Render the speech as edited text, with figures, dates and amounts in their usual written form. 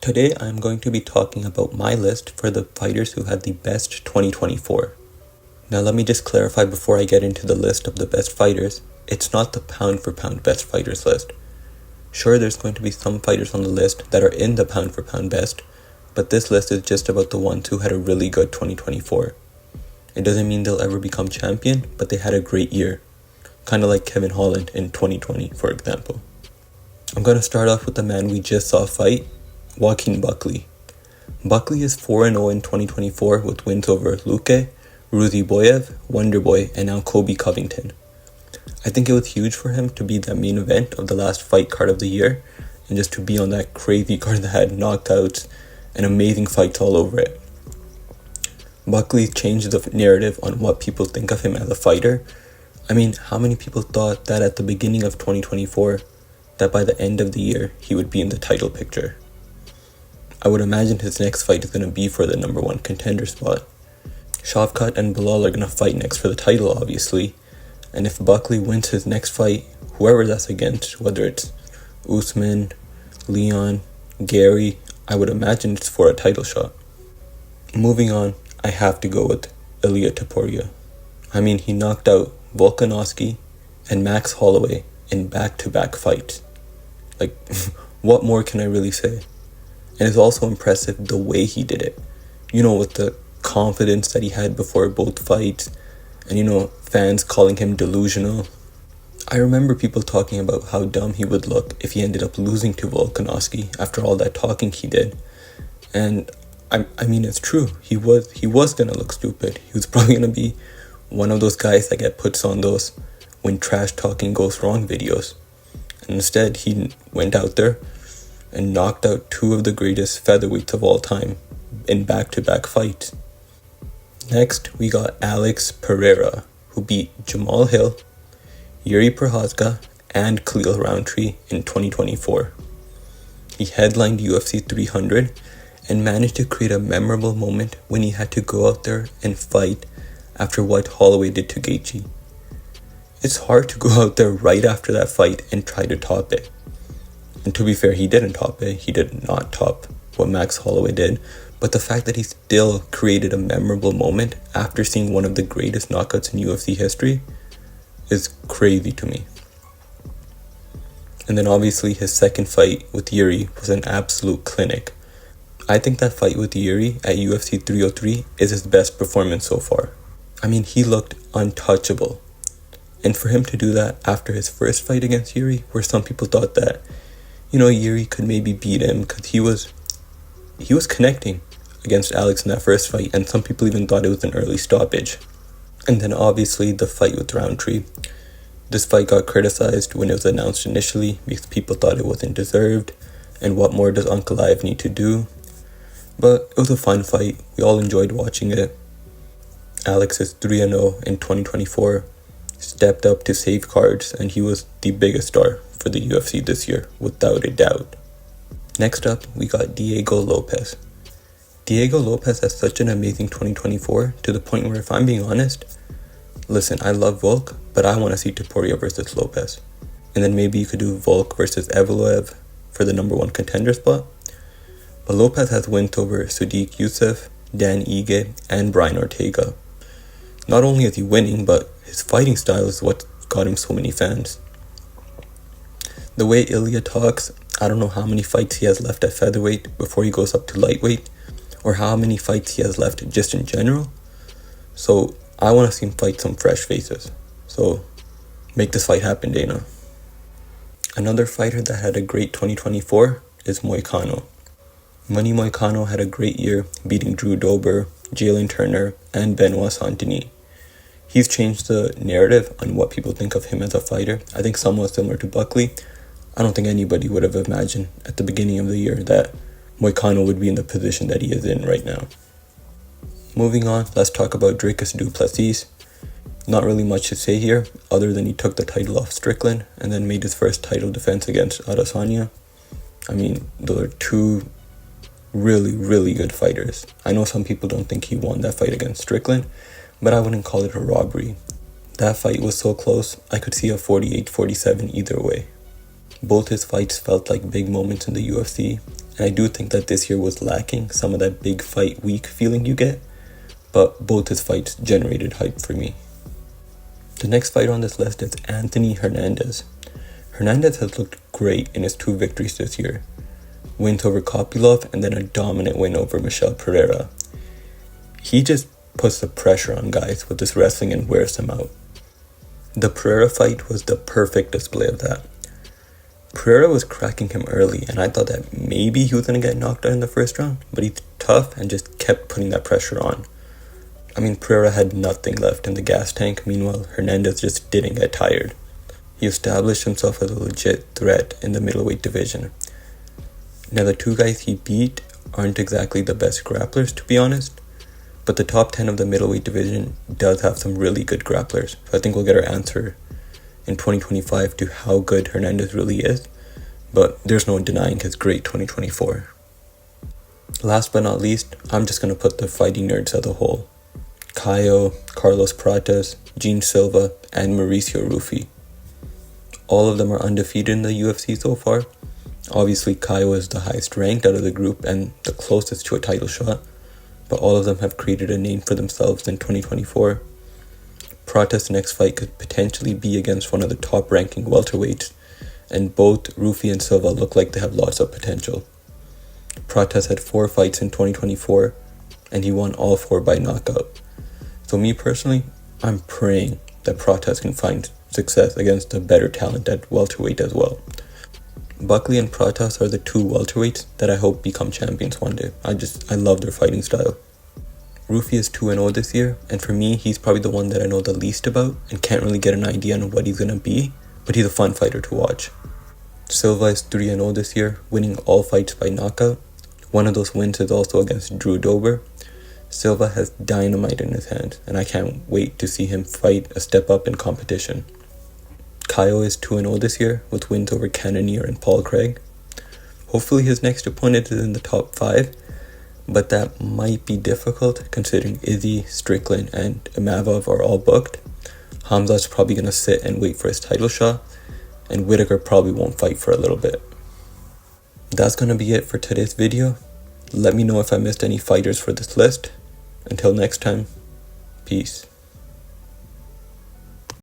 Today I'm going to be talking about my list for the fighters who had the best 2024. Now let me just clarify before I get into the list of the best fighters, it's not the pound for pound best fighters list. Sure, there's going to be some fighters on the list that are in the pound for pound best, but this list is just about the ones who had a really good 2024. It doesn't mean they'll ever become champion, but they had a great year. Kind of like Kevin Holland in 2020, for example. I'm going to start off with the man we just saw fight, Joaquin Buckley. Buckley is 4-0 in 2024 with wins over Luque, Ruzi Boyev, Wonderboy, and now Kobe Covington. I think it was huge for him to be the main event of the last fight card of the year, and just to be on that crazy card that had knockouts and amazing fights all over it. Buckley changed the narrative on what people think of him as a fighter. I mean, how many people thought that at the beginning of 2024, that by the end of the year, he would be in the title picture? I would imagine his next fight is going to be for the number one contender spot. Shavkat and Bilal are going to fight next for the title, obviously. And if Buckley wins his next fight, whoever that's against, whether it's Usman, Leon, Gary, I would imagine it's for a title shot. Moving on, I have to go with Ilia Topuria. I mean, he knocked out Volkanovski and Max Holloway in back-to-back fights. Like, what more can I really say? And it's also impressive the way he did it. You know, with the confidence that he had before both fights. And, you know, fans calling him delusional. I remember people talking about how dumb he would look if he ended up losing to Volkanovski after all that talking he did. And, I mean, it's true. He was going to look stupid. He was probably going to be one of those guys that get puts on those when trash talking goes wrong videos. And instead, he went out there and knocked out two of the greatest featherweights of all time in back-to-back fights. Next, we got Alex Pereira, who beat Jamal Hill, Yuri Prochazka, and Khalil Roundtree in 2024. He headlined UFC 300 and managed to create a memorable moment when he had to go out there and fight after what Holloway did to Gaethje. It's hard to go out there right after that fight and try to top it. And to be fair, he didn't top it. He did not top what Max Holloway did. But the fact that he still created a memorable moment after seeing one of the greatest knockouts in UFC history is crazy to me. And then obviously his second fight with Yuri was an absolute clinic. I think that fight with Yuri at UFC 303 is his best performance so far. I mean, he looked untouchable. And for him to do that after his first fight against Yuri, where some people thought that, you know, Yuri could maybe beat him because he was connecting against Alex in that first fight, and some people even thought it was an early stoppage. And then obviously the fight with Roundtree. This fight got criticized when it was announced initially because people thought it wasn't deserved, and what more does Uncle Ive need to do? But it was a fun fight. We all enjoyed watching it. Alex is 3-0 in 2024, stepped up to safeguards, and he was the biggest star for the UFC this year, without a doubt. Next up, we got Diego Lopez. Diego Lopez has such an amazing 2024 to the point where, if I'm being honest, listen, I love Volk, but I want to see Topuria versus Lopez. And then maybe you could do Volk versus Evloev for the number one contender spot. But Lopez has wins over Sodiq Yusuff, Dan Ige, and Brian Ortega. Not only is he winning, but his fighting style is what got him so many fans. The way Ilia talks, I don't know how many fights he has left at featherweight before he goes up to lightweight, or how many fights he has left just in general. So I want to see him fight some fresh faces. So make this fight happen, Dana. Another fighter that had a great 2024 is Moicano. Manny Moicano had a great year, beating Drew Dober, Jalen Turner, and Benoit Saint-Denis. He's changed the narrative on what people think of him as a fighter. I think somewhat similar to Buckley. I don't think anybody would have imagined at the beginning of the year that Moicano would be in the position that he is in right now. Moving on, let's talk about Dricus Du Plessis. Not really much to say here, other than he took the title off Strickland and then made his first title defense against Adesanya. I mean, those are two really, really good fighters. I know some people don't think he won that fight against Strickland, but I wouldn't call it a robbery. That fight was so close, I could see a 48-47 either way. Both his fights felt like big moments in the UFC, And I do think that this year was lacking some of that big fight week feeling you get, but both his fights generated hype for me. The next fighter on this list is Anthony Hernandez. Hernandez has looked great in his 2 victories this year. Wins over Kopylov and then a dominant win over Michel Pereira. He just puts the pressure on guys with his wrestling and wears them out. The Pereira fight was the perfect display of that. Pereira was cracking him early, and I thought that maybe he was going to get knocked out in the first round, but he's tough and just kept putting that pressure on. I mean, Pereira had nothing left in the gas tank, meanwhile Hernandez just didn't get tired. He established himself as a legit threat in the middleweight division. Now the 2 guys he beat aren't exactly the best grapplers, to be honest, but the top 10 of the middleweight division does have some really good grapplers, so I think we'll get our answer in 2025 to how good Hernandez really is, but there's no denying his great 2024. Last but not least, I'm just going to put the fighting nerds as a whole. Caio, Carlos Pratas, Gene Silva, and Mauricio Ruffi. All of them are undefeated in the UFC so far. Obviously, Caio is the highest ranked out of the group and the closest to a title shot, but all of them have created a name for themselves in 2024. Pratas' next fight could potentially be against one of the top-ranking welterweights, and both Ruffi and Silva look like they have lots of potential. Pratas had 4 fights in 2024, and he won all 4 by knockout. So me personally, I'm praying that Pratas can find success against a better talent at welterweight as well. Buckley and Pratas are the 2 welterweights that I hope become champions one day. I love their fighting style. Ruffi is 2-0 this year, and for me, he's probably the one that I know the least about and can't really get an idea on what he's going to be, but he's a fun fighter to watch. Silva is 3-0 this year, winning all fights by knockout. One of those wins is also against Drew Dober. Silva has dynamite in his hands, and I can't wait to see him fight a step up in competition. Caio is 2-0 this year, with wins over Cannonier and Paul Craig. Hopefully his next opponent is in the top 5, but that might be difficult considering Izzy, Strickland, and Imavov are all booked. Hamza's probably going to sit and wait for his title shot, and Whitaker probably won't fight for a little bit. That's going to be it for today's video. Let me know if I missed any fighters for this list. Until next time, peace.